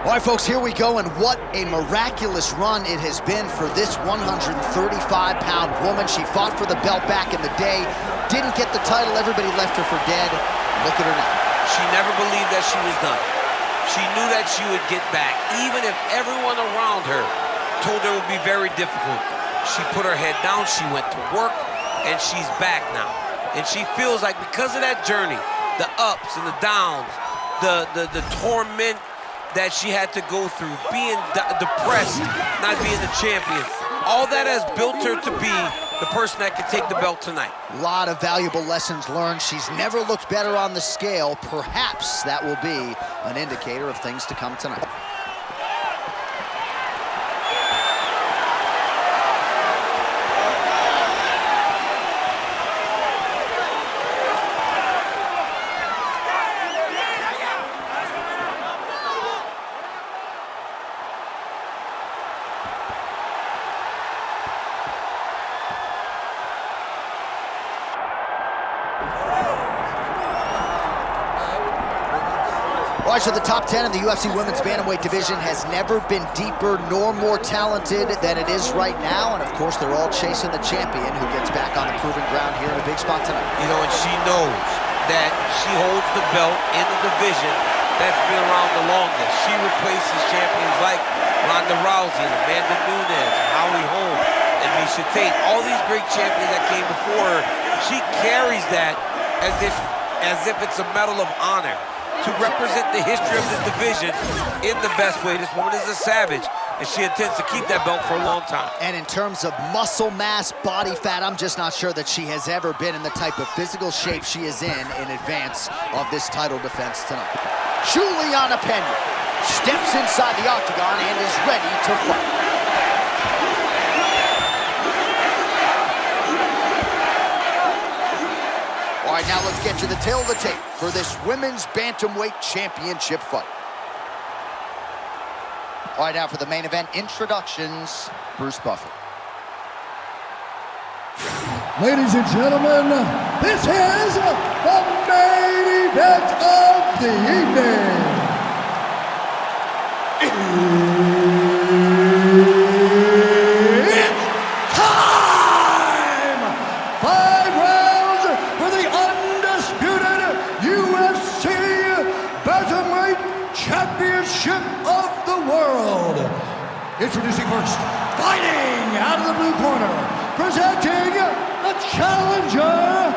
All right, folks, here we go, and what a miraculous run it has been for this 135-pound woman. She fought for the belt back in the day, didn't get the title, everybody left her for dead. Look at her now. She never believed that she was done. She knew that she would get back, even if everyone around her told her it would be very difficult. She put her head down, she went to work, and she's back now. And she feels like because of that journey, the ups and the downs, the torment that she had to go through, being depressed, not being the champion. All that has built her to be the person that can take the belt tonight. A lot of valuable lessons learned. She's never looked better on the scale. Perhaps that will be an indicator of things to come tonight. All right, so the top 10 in the UFC women's bantamweight division has never been deeper nor more talented than it is right now. And of course, they're all chasing the champion who gets back on the proving ground here in a big spot tonight. You know, and she knows that she holds the belt in the division that's been around the longest. She replaces champions like Ronda Rousey, Amanda Nunes, Holly Holm, and Miesha Tate. All these great champions that came before her, she carries that as if it's a medal of honor to represent the history of this division in the best way. This woman is a savage, and she intends to keep that belt for a long time. And in terms of muscle mass, body fat, I'm just not sure that she has ever been in the type of physical shape she is in advance of this title defense tonight. Julianna Pena steps inside the octagon and is ready to fight. All right, now let's get to the tail of the tape for this women's bantamweight championship fight. All right, now for the main event introductions, Bruce Buffer. Ladies and gentlemen, this is the main event of the evening. It's time! 5 rounds for the undisputed UFC Bantamweight Championship of the world. Introducing first, fighting out of the blue corner, presenting the challenger,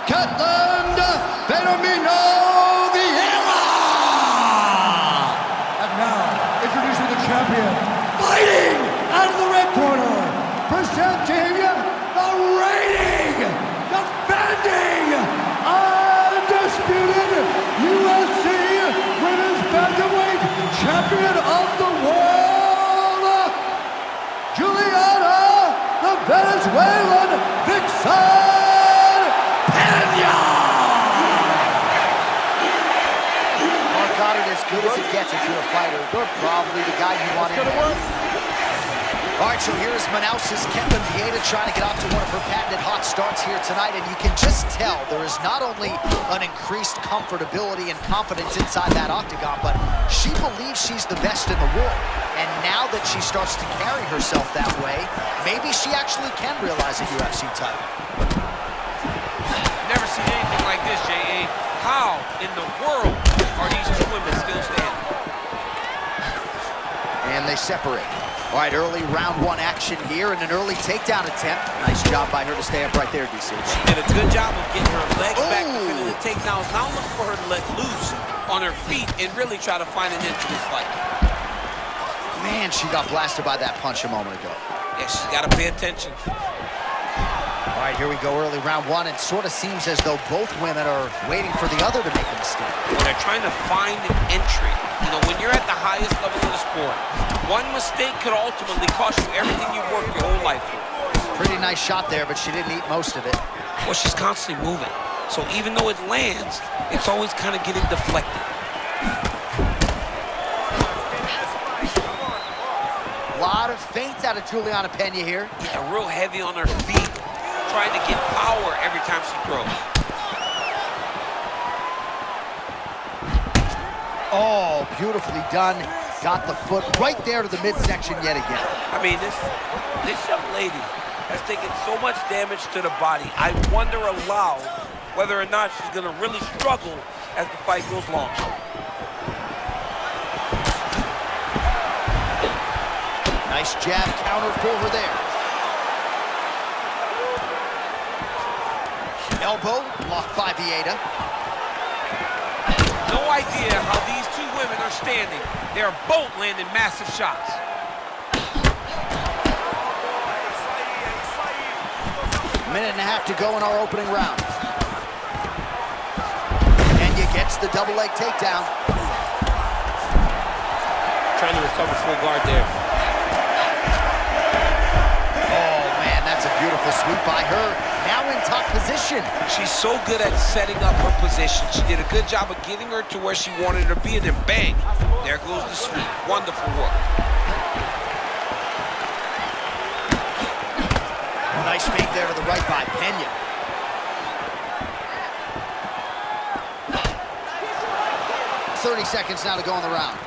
Ketlen Vieira. And now, introducing the champion, fighting out of the red corner, presenting the reigning, defending, undisputed UFC Women's Bantamweight Champion of the world, Julianna, the Venezuelan Vixen Pena! Mark Goddard, as good as it gets if you're a fighter, probably the guy you want in there. All right, so here's Manaus's Ketlen Vieira trying to get off to one of her patented hot starts here tonight, and you can just tell there is not only an increased comfortability and confidence inside that octagon, but she believes she's the best in the world. And now that she starts to carry herself that way, maybe she actually can realize a UFC title. Never seen anything like this, J.A. How in the world are these two women still standing? And they separate. All right, early round 1 action here and an early takedown attempt. Nice job by her to stay up right there, DC. She did a good job of getting her legs back to finish the takedowns. Now look for her to let loose on her feet and really try to find an end to this fight. Man, she got blasted by that punch a moment ago. Yeah, she's got to pay attention. All right, here we go, early round 1. It sort of seems as though both women are waiting for the other to make a mistake. When they're trying to find an entry, you know, when you're at the highest level of the sport, one mistake could ultimately cost you everything you've worked your whole life for. Pretty nice shot there, but she didn't eat most of it. Well, she's constantly moving. So even though it lands, it's always kind of getting deflected. A lot of feints out of Julianna Pena here. Yeah, real heavy on her feet, trying to get power every time she throws. Oh, beautifully done. Got the foot right there to the midsection yet again. I mean, this young lady has taken so much damage to the body. I wonder aloud whether or not she's gonna really struggle as the fight goes long. Nice jab counter for her there. Elbow blocked by Vieira. No idea how these two women are standing. They are both landing massive shots. Minute and a half to go in our opening round. And you gets the double leg takedown. Trying to recover full guard there. Oh man, that's a beautiful sweep by her. Now in top position. She's so good at setting up her position. She did a good job of getting her to where she wanted her to be, and then bang, there goes the sweep. Wonderful work. Nice feint there to the right by Pena. "30 seconds now to go in the round.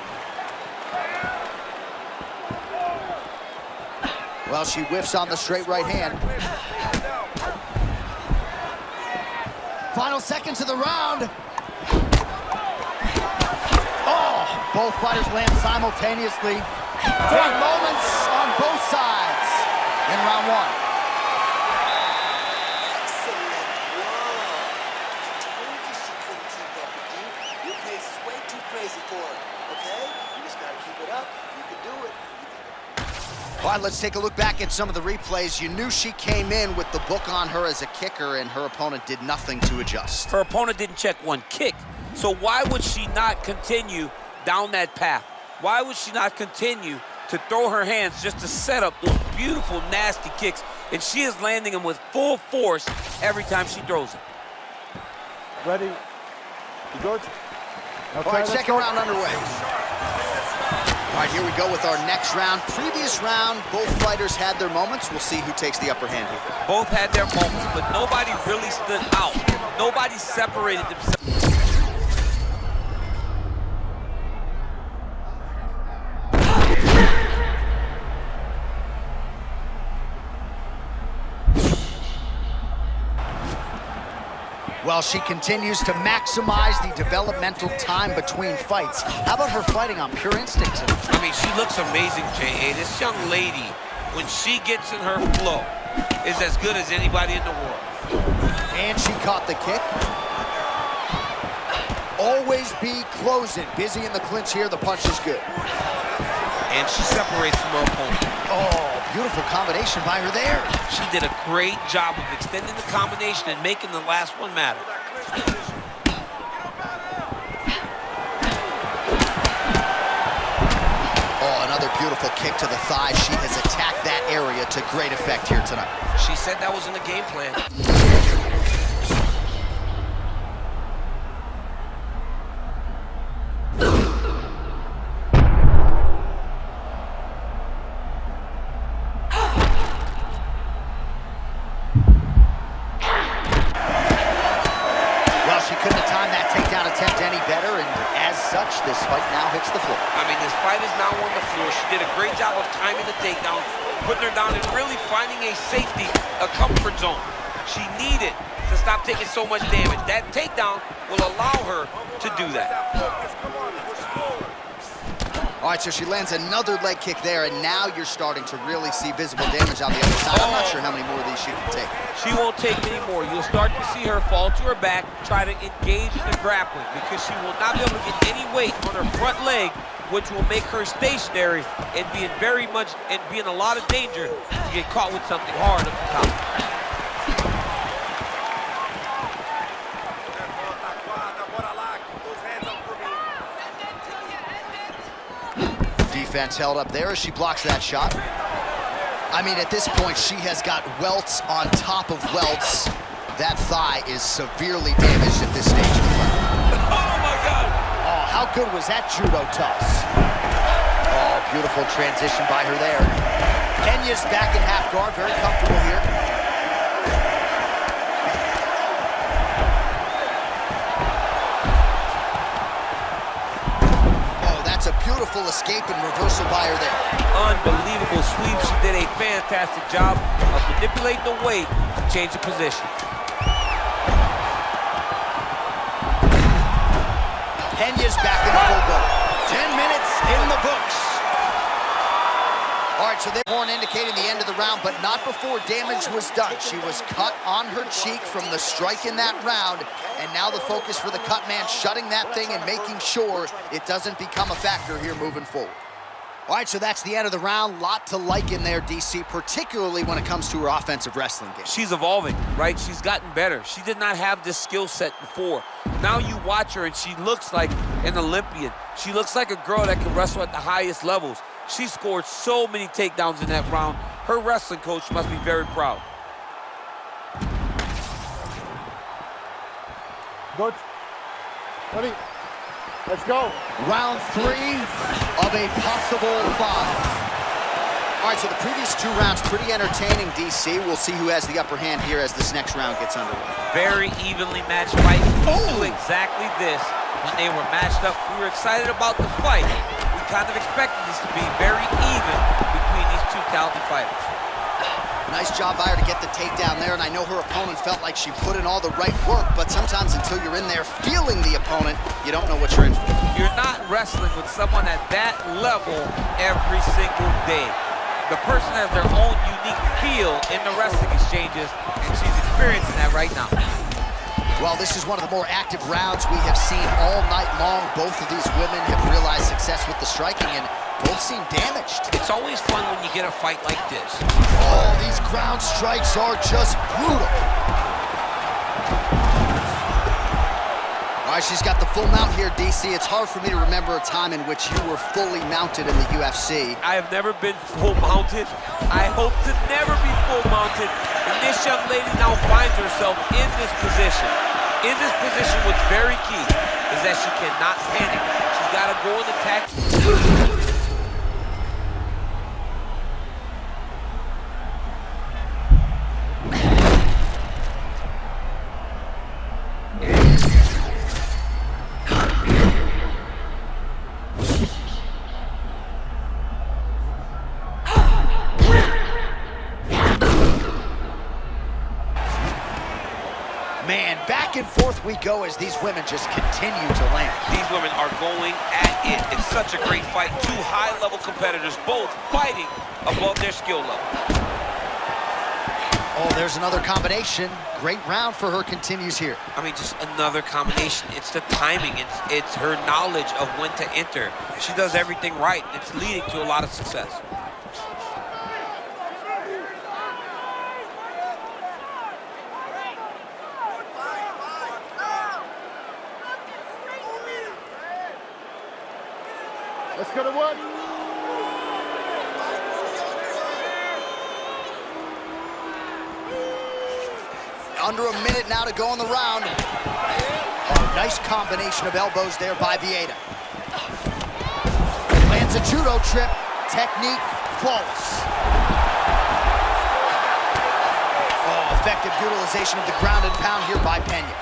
Well, she whiffs on the straight right hand. Final seconds of the round. Oh, both fighters land simultaneously. Great moments on both sides in round one. All right, let's take a look back at some of the replays. You knew she came in with the book on her as a kicker, and her opponent did nothing to adjust. Her opponent didn't check one kick. So why would she not continue down that path? Why would she not continue to throw her hands just to set up those beautiful, nasty kicks? And she is landing them with full force every time she throws it. Ready? You good? Okay, All right, second round underway. All right, here we go with our next round. Previous round, both fighters had their moments. We'll see who takes the upper hand here. Both had their moments, but nobody really stood out. Nobody separated themselves. Well, she continues to maximize the developmental time between fights. How about her fighting on pure instinct tonight? I mean, she looks amazing, J.A. This young lady, when she gets in her flow, is as good as anybody in the world. And she caught the kick. Always be closing. Busy in the clinch here. The punch is good. And she separates from her opponent. Oh, beautiful combination by her there. She did a great job of extending the combination and making the last one matter. Oh, another beautiful kick to the thigh. She has attacked that area to great effect here tonight. She said that was in the game plan. This fight now hits the floor. I mean, this fight is now on the floor. She did a great job of timing the takedown, putting her down and really finding a safety, a comfort zone. She needed to stop taking so much damage. That takedown will allow her to do that. All right, so she lands another leg kick there, and now you're starting to really see visible damage on the other side. I'm not sure how many more of these she can take. She won't take many more. You'll start to see her fall to her back, try to engage in the grappling, because she will not be able to get any weight on her front leg, which will make her stationary and be in a lot of danger to get caught with something hard at the top. Defense held up there as she blocks that shot. I mean, at this point, she has got welts on top of welts. That thigh is severely damaged at this stage of the fight. Oh, my God! Oh, how good was that judo toss? Oh, beautiful transition by her there. Pena's back in half guard, very comfortable here. beautiful escape and reversal by her there. Unbelievable sweep. She did a fantastic job of manipulating the weight to change the position. Pena's back in the full go. 10 minutes in the books. All right, so they weren't indicating the end of the round, but not before damage was done. She was cut on her cheek from the strike in that round, and now the focus for the cut man, shutting that thing and making sure it doesn't become a factor here moving forward. All right, so that's the end of the round. Lot to like in there, DC, particularly when it comes to her offensive wrestling game. She's evolving, right? She's gotten better. She did not have this skill set before. Now you watch her, and she looks like an Olympian. She looks like a girl that can wrestle at the highest levels. She scored so many takedowns in that round. Her wrestling coach must be very proud. Coach, ready? Let's go. Round 3 of a possible 5. All right, so the previous 2 rounds, pretty entertaining, DC. We'll see who has the upper hand here as this next round gets underway. Very evenly matched fight. Do exactly this when they were matched up. We were excited about the fight. We kind of expected this to be very even between these 2 talented fighters. Nice job by her to get the takedown there, and I know her opponent felt like she put in all the right work, but sometimes until you're in there feeling the opponent, you don't know what you're in for. You're not wrestling with someone at that level every single day. The person has their own unique feel in the wrestling exchanges, and she's experiencing that right now. Well, this is one of the more active rounds we have seen all night long. Both of these women have realized success with the striking, and both seem damaged. It's always fun when you get a fight like this. Oh, these ground strikes are just brutal. All right, she's got the full mount here, DC. It's hard for me to remember a time in which you were fully mounted in the UFC. I have never been full mounted. I hope to never be full mounted. And this young lady now finds herself in this position. In this position, what's very key is that she cannot panic. She's got to go and attack. Man, back and forth we go as these women just continue to land. These women are going at it. It's such a great fight. 2 high-level competitors, both fighting above their skill level. Oh, there's another combination. Great round for her continues here. I mean, just another combination. It's the timing. It's her knowledge of when to enter. She does everything right. It's leading to a lot of success. Let's go to 1. Under a minute now to go in the round. Oh, nice combination of elbows there by Vieira. Lands a judo trip. Technique flawless. Oh, effective utilization of the ground and pound here by Pena.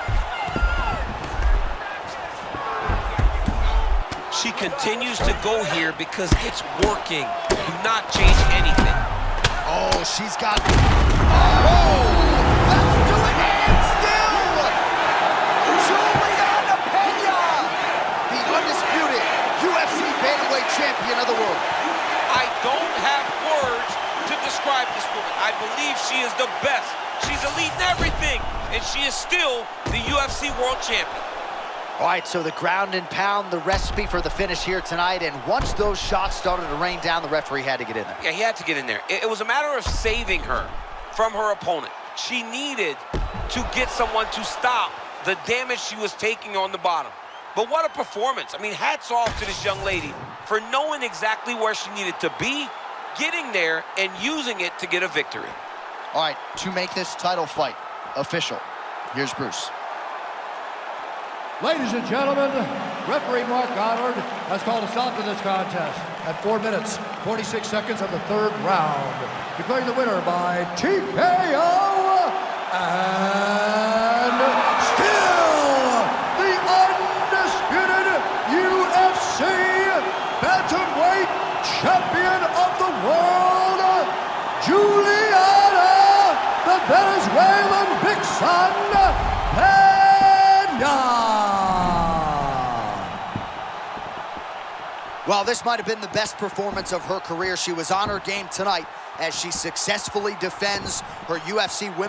She continues to go here because it's working. Do not change anything. Oh, she's got... Oh! That's doing it still! Julianna Pena! The undisputed UFC bantamweight champion of the world. I don't have words to describe this woman. I believe she is the best. She's elite in everything, and she is still the UFC world champion. All right, so the ground and pound, the recipe for the finish here tonight, and once those shots started to rain down, the referee had to get in there. Yeah, he had to get in there. It was a matter of saving her from her opponent. She needed to get someone to stop the damage she was taking on the bottom. But what a performance. I mean, hats off to this young lady for knowing exactly where she needed to be, getting there, and using it to get a victory. All right, to make this title fight official, here's Bruce. Ladies and gentlemen, referee Mark Goddard has called a stop to this contest at 4 minutes, 46 seconds of the 3rd round, declaring the winner by TKO and still the undisputed UFC Bantamweight Well, this might have been the best performance of her career. She was on her game tonight as she successfully defends her UFC Women's